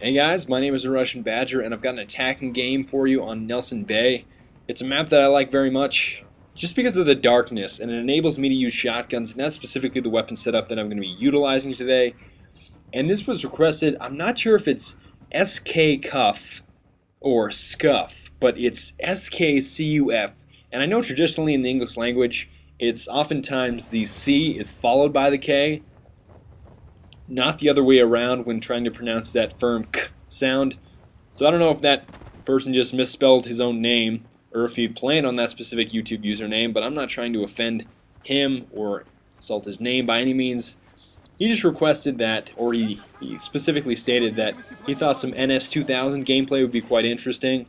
Hey guys, my name is TheRussianBadger and I've got an attacking game for you on Nelson Bay. It's a map that I like very much just because of the darkness, and it enables me to use shotguns, and that's specifically the weapon setup that I'm going to be utilizing today. And this was requested, I'm not sure if it's SK Cuff or Scuff, but it's SKCUF. And I know traditionally in the English language, it's oftentimes the C is followed by the K, not the other way around when trying to pronounce that firm K sound. So I don't know if that person just misspelled his own name or if he planned on that specific YouTube username, but I'm not trying to offend him or insult his name by any means. He just requested that, or he specifically stated that he thought some NS2000 gameplay would be quite interesting,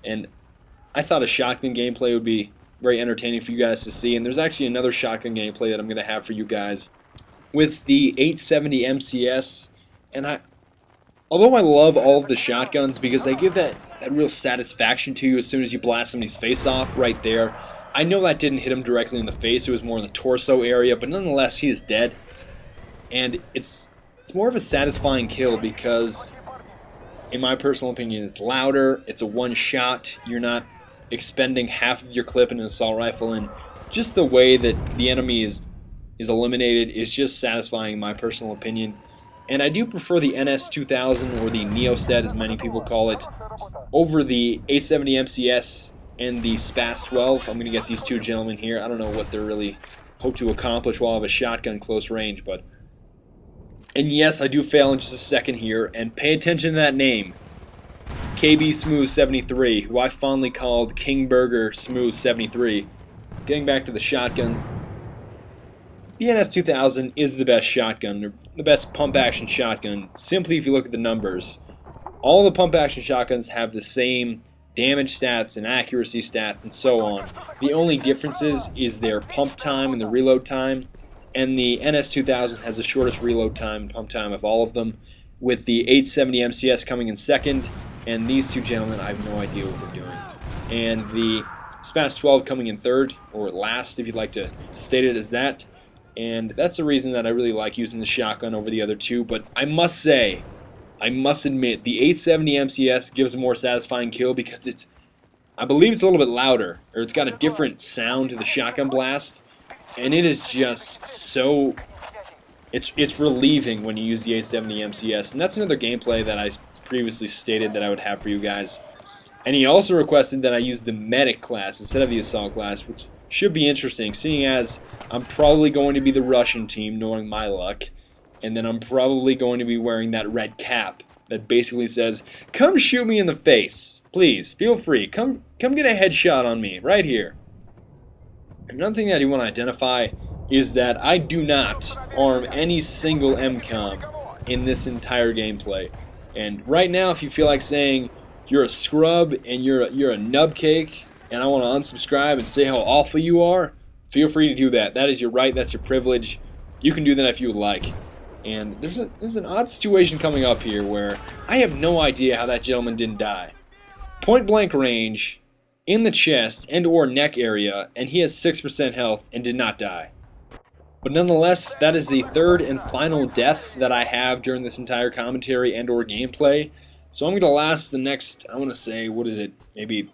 and I thought a shotgun gameplay would be very entertaining for you guys to see. And there's actually another shotgun gameplay that I'm going to have for you guys with the 870 MCS, and although I love all of the shotguns because they give that real satisfaction to you as soon as you blast somebody's face off right there. I know that didn't hit him directly in the face, it was more in the torso area, but nonetheless he is dead. And it's more of a satisfying kill because, in my personal opinion, it's louder, it's a one shot, you're not expending half of your clip in an assault rifle, and just the way that the enemy is eliminated is just satisfying in my personal opinion. And I do prefer the NS2000, or the Neostat as many people call it, over the 870 MCS and the SPAS-12. I'm going to get these two gentlemen here. I don't know what they really hope to accomplish while I have a shotgun close range, but... And yes, I do fail in just a second here, and pay attention to that name. KB Smooth 73, who I fondly called King Burger Smooth 73. Getting back to the shotguns, the NS2000 is the best shotgun, or the best pump-action shotgun, simply if you look at the numbers. All the pump-action shotguns have the same damage stats and accuracy stats and so on. The only differences is their pump time and the reload time, and the NS2000 has the shortest reload time and pump time of all of them, with the 870 MCS coming in second, and these two gentlemen, I have no idea what they're doing. And the SPAS-12 coming in third, or last if you'd like to state it as that. And that's the reason that I really like using the shotgun over the other two. But I must say, I must admit, the 870 MCS gives a more satisfying kill because it's, I believe it's a little bit louder, or it's got a different sound to the shotgun blast, and it is just so, it's relieving when you use the 870 MCS. And that's another gameplay that I previously stated that I would have for you guys. And he also requested that I use the medic class instead of the assault class, which should be interesting, seeing as I'm probably going to be the Russian team, knowing my luck, and then I'm probably going to be wearing that red cap that basically says, "Come shoot me in the face, please, feel free, come get a headshot on me, right here." Another thing that you want to identify is that I do not arm any single MCOM in this entire gameplay. And right now, if you feel like saying you're a scrub and you're a nubcake, and I want to unsubscribe and say how awful you are, feel free to do that. That is your right, that's your privilege. You can do that if you would like. And there's an odd situation coming up here where I have no idea how that gentleman didn't die. Point blank range, in the chest and or neck area, and he has 6% health and did not die. But nonetheless, that is the third and final death that I have during this entire commentary and or gameplay. So I'm going to last the next, I want to say, what is it, maybe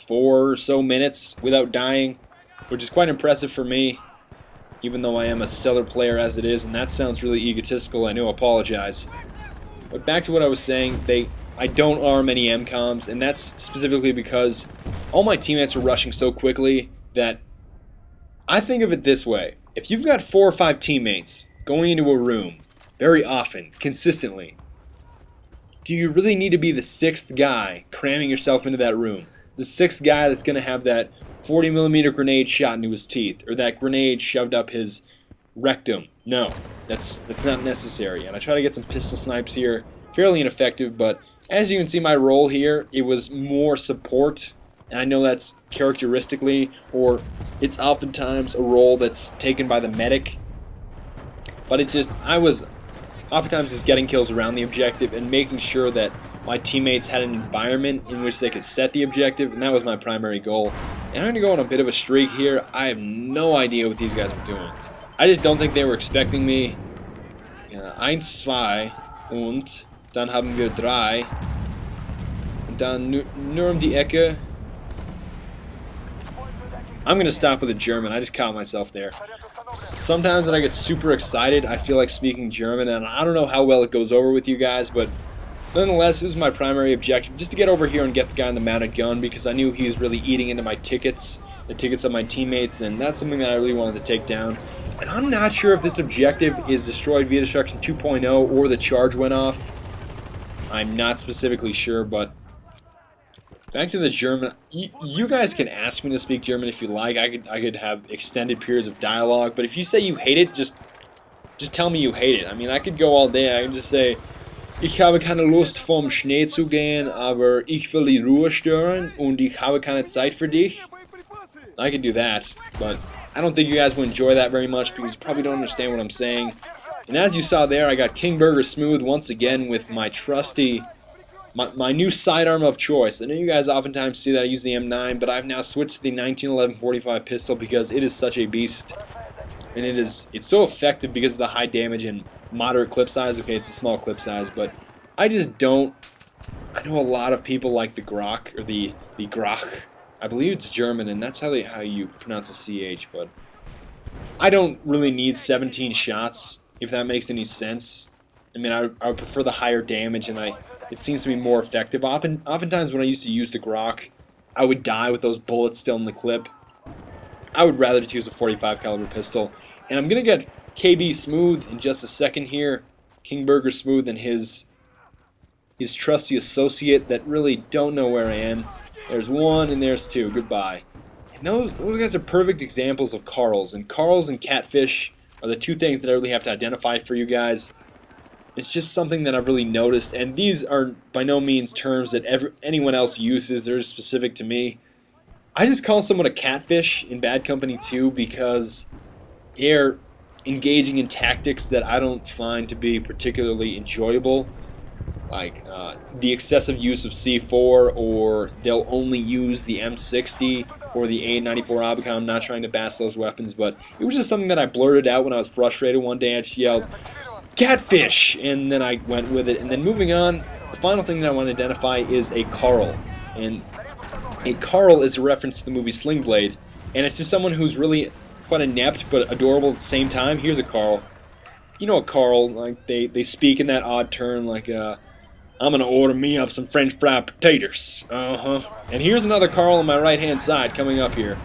4 or so minutes without dying, which is quite impressive for me, even though I am a stellar player as it is, and that sounds really egotistical, I do apologize. But back to what I was saying, I don't arm any MCOMs, and that's specifically because all my teammates are rushing so quickly that I think of it this way. If you've got 4 or 5 teammates going into a room very often, consistently, do you really need to be the 6th guy cramming yourself into that room? The 6th guy that's going to have that 40mm grenade shot into his teeth, or that grenade shoved up his rectum. No, that's not necessary. And I try to get some pistol snipes here, fairly ineffective, but as you can see my role here, it was more support, and I know that's characteristically, or it's oftentimes a role that's taken by the medic, but it's just, I was oftentimes just getting kills around the objective and making sure that my teammates had an environment in which they could set the objective, and that was my primary goal. And I'm going to go on a bit of a streak here. I have no idea what these guys are doing. I just don't think they were expecting me. 1, 2, und Dann haben wir 3. Und dann nur die Ecke. I'm going to stop with a German. I just caught myself there. Sometimes when I get super excited, I feel like speaking German, and I don't know how well it goes over with you guys, but nonetheless, this is my primary objective, just to get over here and get the guy on the mounted gun, because I knew he was really eating into my tickets, the tickets of my teammates, and that's something that I really wanted to take down. And I'm not sure if this objective is destroyed via destruction 2.0 or the charge went off. I'm not specifically sure, but back to the German. You guys can ask me to speak German if you like. I could have extended periods of dialogue, but if you say you hate it, just tell me you hate it. I mean, I could go all day. I can just say, ich habe keine Lust vom Schnee zu gehen, aber ich will die Ruhe stören und ich habe keine Zeit für dich. I could do that, but I don't think you guys will enjoy that very much because you probably don't understand what I'm saying. And as you saw there, I got King Burger Smooth once again with my trusty, my new sidearm of choice. I know you guys oftentimes see that I use the M9, but I've now switched to the 1911-45 pistol because it is such a beast. And it's so effective because of the high damage and moderate clip size. Okay, it's a small clip size, but I just don't. I know a lot of people like the Grok, or the Grach. I believe it's German, and that's how you pronounce a CH, but I don't really need 17 shots, if that makes any sense. I mean, I would prefer the higher damage, and it seems to be more effective. Oftentimes when I used to use the Grok, I would die with those bullets still in the clip. I would rather just use a 45 caliber pistol. And I'm going to get KB Smooth in just a second here. King Burger Smooth and his trusty associate that really don't know where I am. There's one and there's two. Goodbye. And those guys are perfect examples of Carls. And Carls and Catfish are the two things that I really have to identify for you guys. It's just something that I've really noticed. And these are by no means terms that anyone else uses. They're specific to me. I just call someone a catfish in Bad Company 2 because they're engaging in tactics that I don't find to be particularly enjoyable. Like the excessive use of C4, or they'll only use the M60 or the A94 Abacon. I'm not trying to bash those weapons, but it was just something that I blurted out when I was frustrated one day. I just yelled, "Catfish!" and then I went with it. And then moving on, the final thing that I want to identify is a Carl. And a Carl is a reference to the movie Sling Blade, and it's just someone who's really quite inept but adorable at the same time. Here's a Carl. You know a Carl, like they speak in that odd turn, like I'm gonna order me up some French fried potatoes. And here's another Carl on my right hand side coming up here.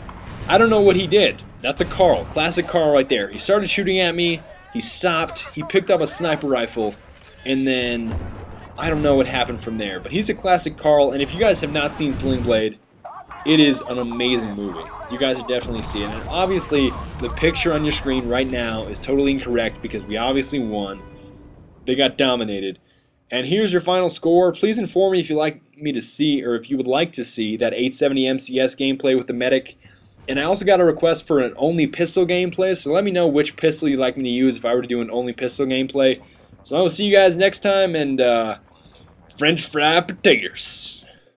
I don't know what he did. That's a Carl, classic Carl right there. He started shooting at me, he stopped, he picked up a sniper rifle, and then I don't know what happened from there. But he's a classic Carl, and if you guys have not seen Sling Blade, it is an amazing movie. You guys should definitely see it. And obviously, the picture on your screen right now is totally incorrect because we obviously won. They got dominated. And here's your final score. Please inform me if you like me to see, or if you would like to see, that 870 MCS gameplay with the medic. And I also got a request for an only pistol gameplay, so let me know which pistol you'd like me to use if I were to do an only pistol gameplay. So I will see you guys next time, and French fried potatoes.